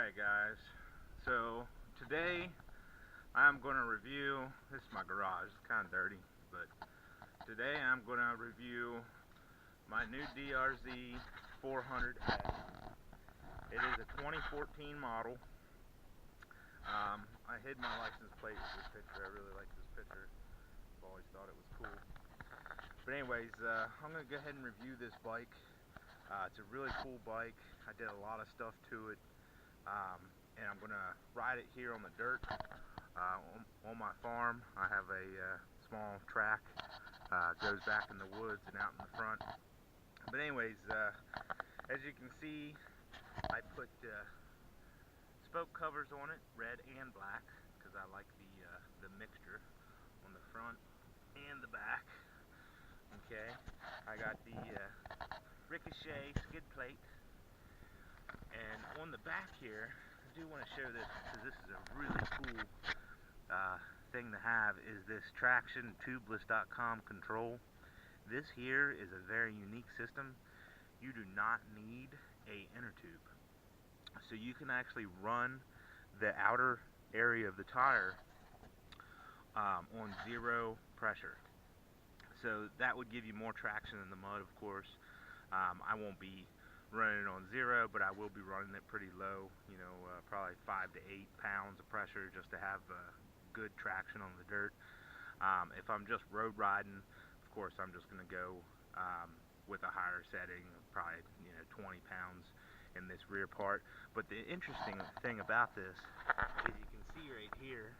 Alright guys, so today I'm going to review, this is my garage, it's kind of dirty, but today I'm going to review my new DRZ 400S. It is a 2014 model. I hid my license plate with this picture. I really like this picture. I've always thought it was cool. But anyways, I'm going to go ahead and review this bike. It's a really cool bike. I did a lot of stuff to it. And I'm going to ride it here on the dirt on my farm. I have a small track, goes back in the woods and out in the front. But anyways, as you can see, I put spoke covers on it, red and black, because I like the mixture on the front and the back. Okay, I got the ricochet skid plate, and on the back here, I do want to show this because this is a really cool thing to have, is this traction tubeless.com control. This here is a very unique system. You do not need a inner tube, so you can actually run the outer area of the tire on zero pressure. So that would give you more traction in the mud, of course. I won't be running it on zero, but I will be running it pretty low, you know, probably 5 to 8 pounds of pressure just to have good traction on the dirt. If I'm just road riding, of course I'm just going to go with a higher setting, probably 20 pounds in this rear part. But the interesting thing about this is you can see right here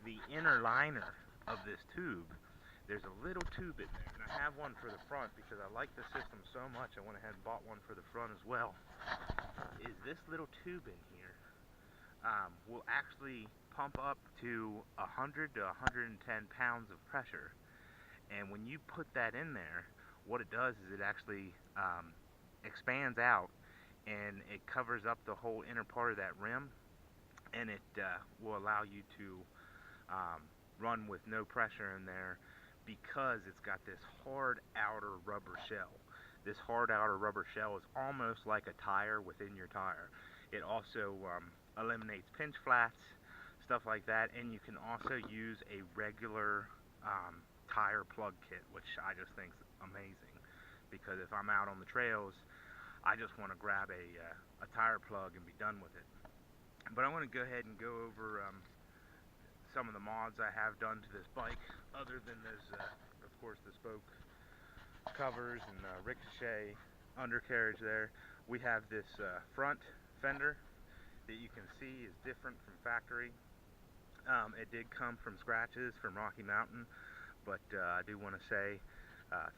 the inner liner of this tube. There's a little tube in there, and I have one for the front because I like the system so much I went ahead and bought one for the front as well. Is this little tube in here will actually pump up to 100 to 110 pounds of pressure, and when you put that in there, what it does is it actually expands out and it covers up the whole inner part of that rim, and it will allow you to run with no pressure in there, because it's got this hard outer rubber shell. This hard outer rubber shell is almost like a tire within your tire. It also eliminates pinch flats, stuff like that, and you can also use a regular tire plug kit, which I just think is amazing, because if I'm out on the trails, I just want to grab a tire plug and be done with it. But I want to go ahead and go over some of the mods I have done to this bike, other than those, of course, the spoke covers and ricochet undercarriage there. We have this front fender that you can see is different from factory. It did come from scratches from Rocky Mountain, but I do want to say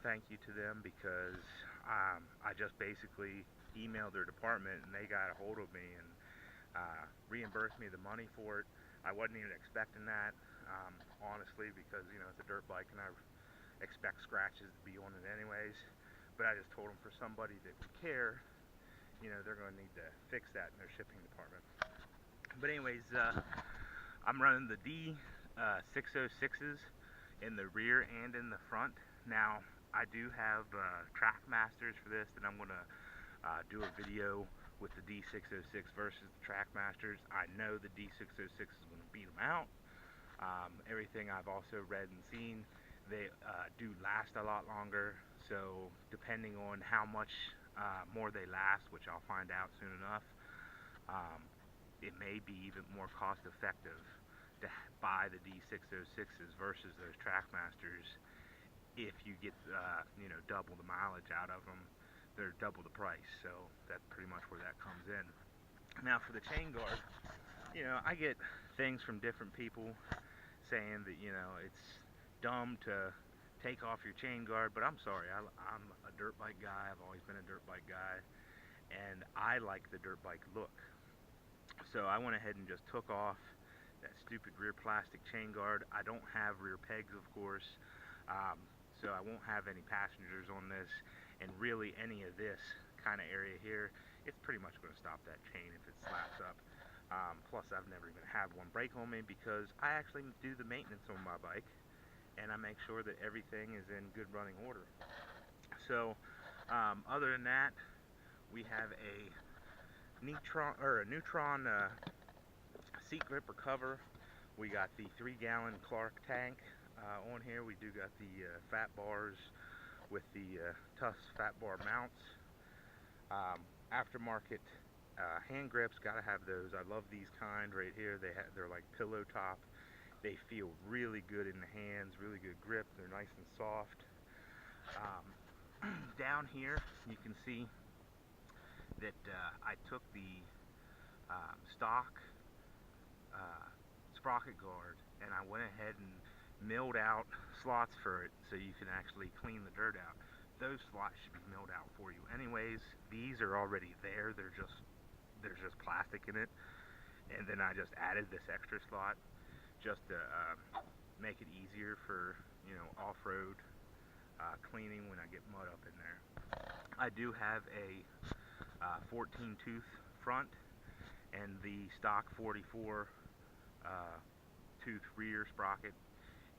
thank you to them, because I just basically emailed their department and they got a hold of me and reimbursed me the money for it. I wasn't even expecting that, honestly, because it's a dirt bike and I expect scratches to be on it anyways. But I just told them, for somebody that would care, they're going to need to fix that in their shipping department. But anyways, I'm running the D606s in the rear and in the front. Now, I do have Trackmasters for this that I'm going to do a video with the D606 versus the Trackmasters. I know the D606 is going to beat them out. Everything I've also read and seen, they do last a lot longer, so depending on how much more they last, which I'll find out soon enough, it may be even more cost effective to buy the D606s versus those Trackmasters. If you get double the mileage out of them, they're double the price, so that's pretty much where that comes in. Now, for the chain guard, I get things from different people saying that it's dumb to take off your chain guard, but I'm sorry, I'm a dirt bike guy. I've always been a dirt bike guy, and I like the dirt bike look. So I went ahead and just took off that stupid rear plastic chain guard. I don't have rear pegs, of course, so I won't have any passengers on this, and really any of this kind of area here, it's pretty much going to stop that chain if it slaps up. Plus, I've never even had one break on me, because I actually do the maintenance on my bike and I make sure that everything is in good running order. So other than that, we have a a Neutron seat gripper cover. We got the 3-gallon Clark tank on here. We do got the fat bars with the Tusk fat bar mounts. Aftermarket hand grips, gotta have those. I love these kind right here. They're like pillow top. They feel really good in the hands, really good grip. They're nice and soft. Down here, you can see that I took the stock sprocket guard and I went ahead and milled out slots for it so you can actually clean the dirt out. Those slots should be milled out for you anyways. These are already there. There's just plastic in it, and then I just added this extra slot just to make it easier for, you know, off-road cleaning when I get mud up in there. I do have a 14 tooth front and the stock 44 tooth rear sprocket,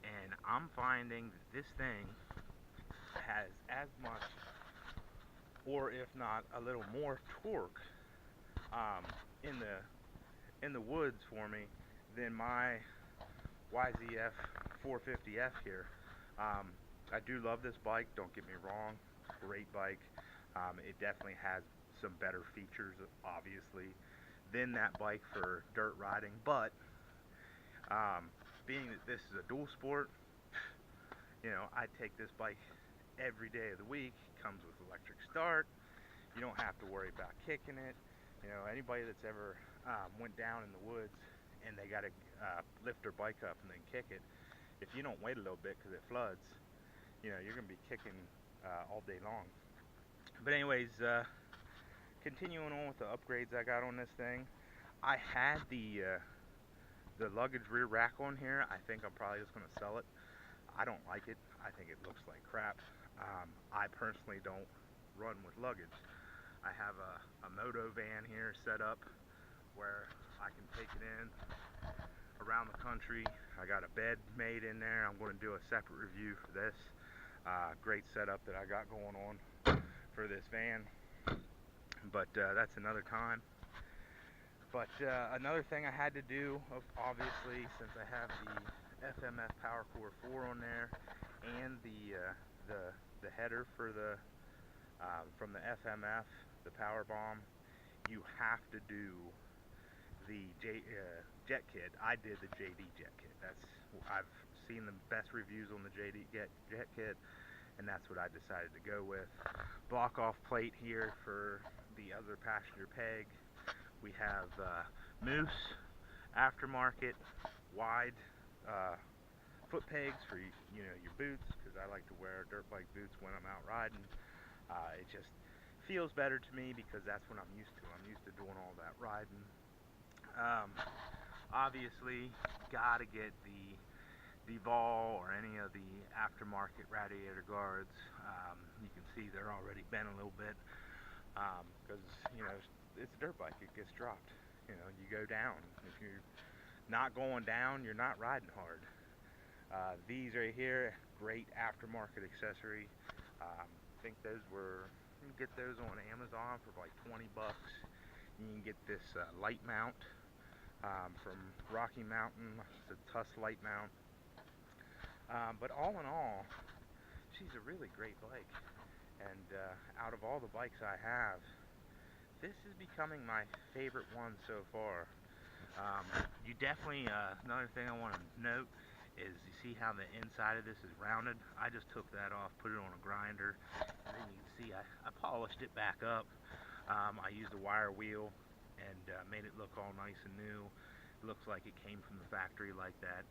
and I'm finding that this thing has as much, or if not a little more, torque in the woods for me than my YZF 450F here. I do love this bike, don't get me wrong, great bike. It definitely has some better features, obviously, than that bike for dirt riding, but being that this is a dual sport, you know, I take this bike every day of the week. It comes with electric start. You don't have to worry about kicking it. You know, anybody that's ever went down in the woods and they got to lift their bike up and then kick it, if you don't wait a little bit because it floods, you know, you're going to be kicking all day long. But anyways, continuing on with the upgrades I got on this thing, I had the luggage rear rack on here. I think I'm probably just going to sell it. I don't like it. I think it looks like crap. I personally don't run with luggage. I have a Moto van here set up where I can take it in around the country. I got a bed made in there. I'm going to do a separate review for this. Great setup that I got going on for this van, but that's another time. But another thing I had to do, obviously, since I have the FMF Power Core 4 on there and the header for the from the FMF, the Power Bomb, you have to do the jet kit. I did the JD jet kit. I've seen the best reviews on the JD jet kit, and that's what I decided to go with. Block off plate here for the other passenger peg. We have Moose aftermarket wide foot pegs for, you know, your boots, because I like to wear dirt bike boots when I'm out riding. It just feels better to me because that's what I'm used to. I'm used to doing all that riding. Obviously, gotta get the Vol or any of the aftermarket radiator guards. You can see they're already bent a little bit because, you know, it's a dirt bike. It gets dropped. You know, you go down. If you're not going down, you're not riding hard. These right here, great aftermarket accessory. I think those were, you can get those on Amazon for like 20 bucks. You can get this light mount from Rocky Mountain. It's a Tusk light mount. But all in all, she's a really great bike. And out of all the bikes I have, this is becoming my favorite one so far. You definitely, another thing I want to note is you see how the inside of this is rounded. I just took that off, put it on a grinder, and then you can see I polished it back up. I used a wire wheel and made it look all nice and new. It looks like it came from the factory like that.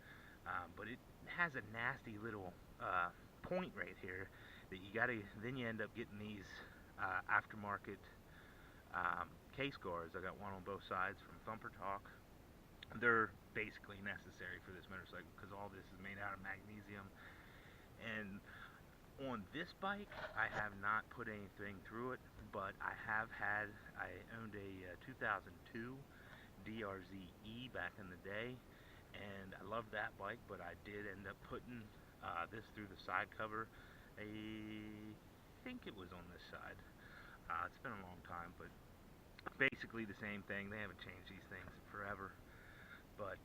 But it has a nasty little point right here that you gotta, then you end up getting these aftermarket case guards. I got one on both sides from Thumper Talk. They're basically necessary for this motorcycle because all this is made out of magnesium. And on this bike, I have not put anything through it, but I owned a 2002 DRZ back in the day, and I loved that bike, but I did end up putting this through the side cover. I think it was on this side. It's been a long time, but basically the same thing. They haven't changed these things forever, but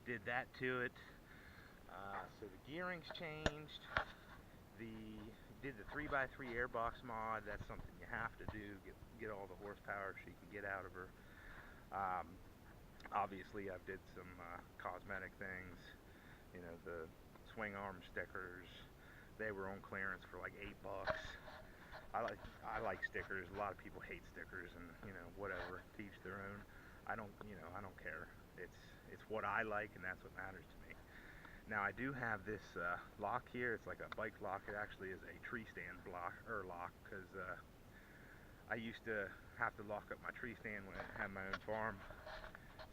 did that to it. So the gearing's changed. Did the 3x3 airbox mod. That's something you have to do. Get all the horsepower she can get out of her. Obviously, I've did some cosmetic things. You know, the swing arm stickers. They were on clearance for like $8. I like stickers. A lot of people hate stickers, and you know, whatever. To each their own. I don't care. It's what I like, and that's what matters to me. Now I do have this lock here. It's like a bike lock. It actually is a tree stand lock, because I used to have to lock up my tree stand when I had my own farm.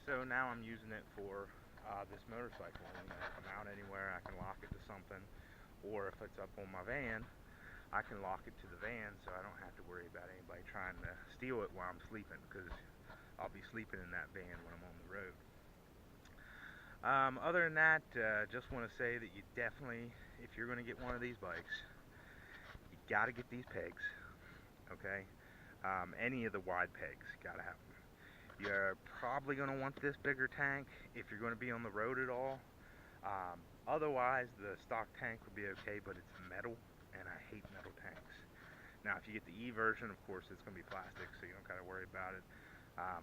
So now I'm using it for this motorcycle. You know, if I'm out anywhere, I can lock it to something, or if it's up on my van, I can lock it to the van, so I don't have to worry about anybody trying to steal it while I'm sleeping, because I'll be sleeping in that van when I'm on the road. Other than that, just want to say that you definitely, if you're going to get one of these bikes, you got to get these pegs, okay? Any of the wide pegs, got to have them. You're probably going to want this bigger tank if you're going to be on the road at all. Otherwise, the stock tank would be okay, but it's metal, and I hate metal tanks. Now, if you get the E version, of course, it's going to be plastic, so you don't got to worry about it.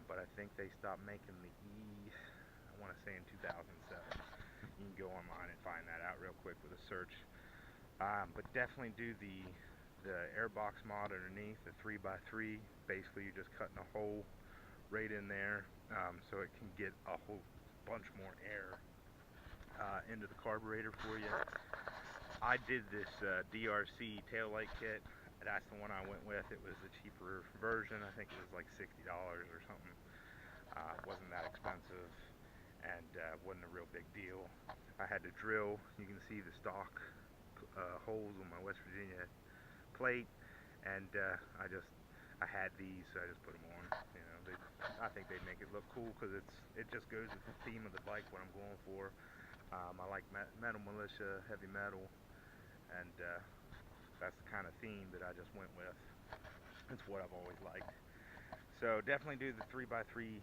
But I think they stopped making the E, I want to say in 2007. You can go online and find that out real quick with a search. But definitely do the airbox mod underneath, the 3x3. Basically, you're just cutting a hole right in there, so it can get a whole bunch more air into the carburetor for you. I did this DRZ taillight kit. That's the one I went with. It was the cheaper version. I think it was like $60 or something. It wasn't that expensive, and wasn't a real big deal. I had to drill. You can see the stock holes on my West Virginia plate, and I had these, so I just put them on. You know, I think they make it look cool because it just goes with the theme of the bike, what I'm going for. I like metal militia, heavy metal, and that's the kind of theme that I just went with. It's what I've always liked. So definitely do the 3x3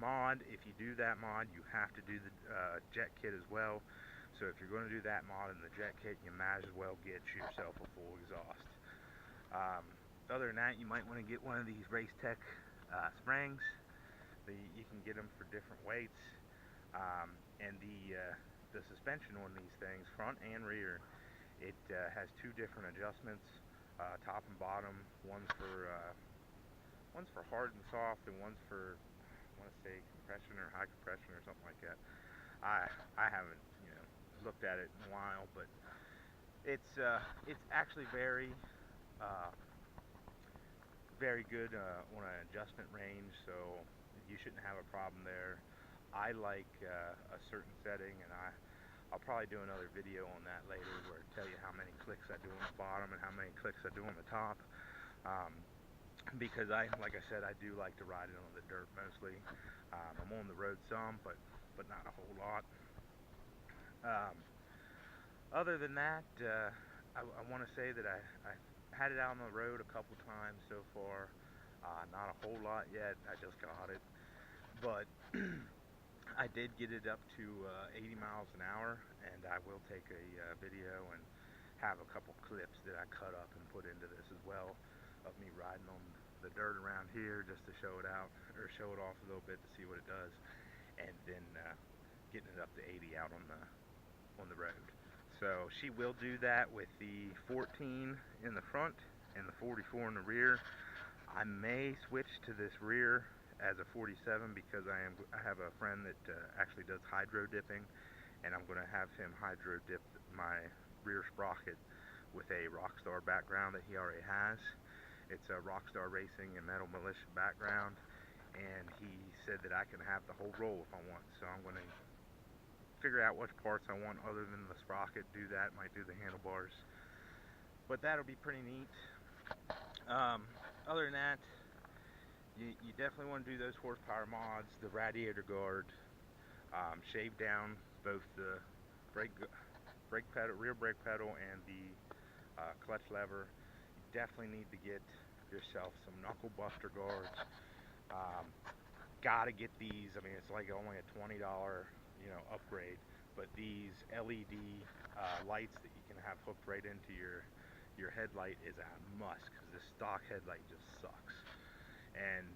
mod. If you do that mod, you have to do the jet kit as well. So if you're going to do that mod in the jet kit, you might as well get yourself a full exhaust. Other than that, you might want to get one of these Race Tech springs. You can get them for different weights, and the suspension on these things, front and rear, it has two different adjustments, top and bottom. One's for hard and soft, and one's for, I want to say, compression or high compression or something like that. I haven't looked at it in a while, but it's actually very good on an adjustment range, so you shouldn't have a problem there. I like a certain setting, and I'll probably do another video on that later where I tell you how many clicks I do on the bottom and how many clicks I do on the top, because like I said, I do like to ride it on the dirt mostly. I'm on the road some, but not a whole lot. Other than that, I want to say that I had it out on the road a couple times so far. Not a whole lot yet. I just got it, but I did get it up to 80 miles an hour, and I will take a video and have a couple clips that I cut up and put into this as well of me riding on the dirt around here just to show it out, or show it off a little bit to see what it does, and then getting it up to 80 out on the road. So she will do that with the 14 in the front and the 44 in the rear. I may switch to this rear as a 47 because I have a friend that actually does hydro dipping, and I'm going to have him hydro dip my rear sprocket with a Rockstar background that he already has. It's a Rockstar Racing and Metal Militia background, and he said that I can have the whole roll if I want. So I'm going to figure out which parts I want other than the sprocket. Do that, might do the handlebars, but that'll be pretty neat. Other than that, you definitely want to do those horsepower mods, the radiator guard, shave down both the brake pedal, rear brake pedal, and the clutch lever. You definitely need to get yourself some knuckle buster guards. Gotta get these. I mean, it's like only a $20, upgrade, but these LED lights that you can have hooked right into your headlight is a must, because this stock headlight just sucks. And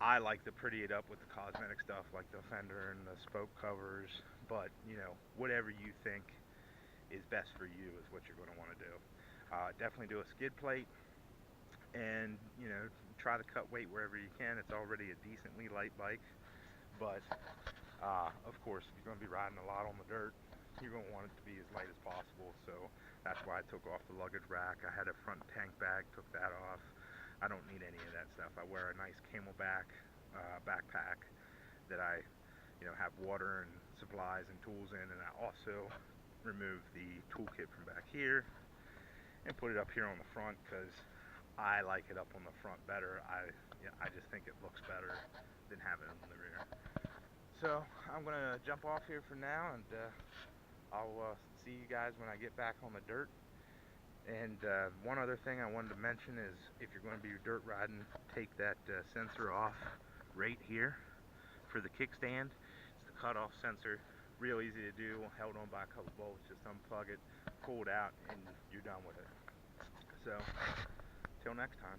I like to pretty it up with the cosmetic stuff like the fender and the spoke covers, but whatever you think is best for you is what you're going to want to do. Definitely do a skid plate, and try to cut weight wherever you can. It's already a decently light bike, but of course, if you're going to be riding a lot on the dirt, you're going to want it to be as light as possible. So that's why I took off the luggage rack. I had a front tank bag, took that off. I don't need any of that stuff. I wear a nice camelback backpack that I have water and supplies and tools in, and I also remove the toolkit from back here and put it up here on the front, because I like it up on the front better. I just think it looks better than having it on the rear. So I'm gonna jump off here for now, and I'll see you guys when I get back on the dirt. And one other thing I wanted to mention is, if you're going to be dirt riding, take that sensor off right here for the kickstand. It's the cutoff sensor. Real easy to do, held on by a couple bolts. Just unplug it, pull it out, and you're done with it. So, till next time.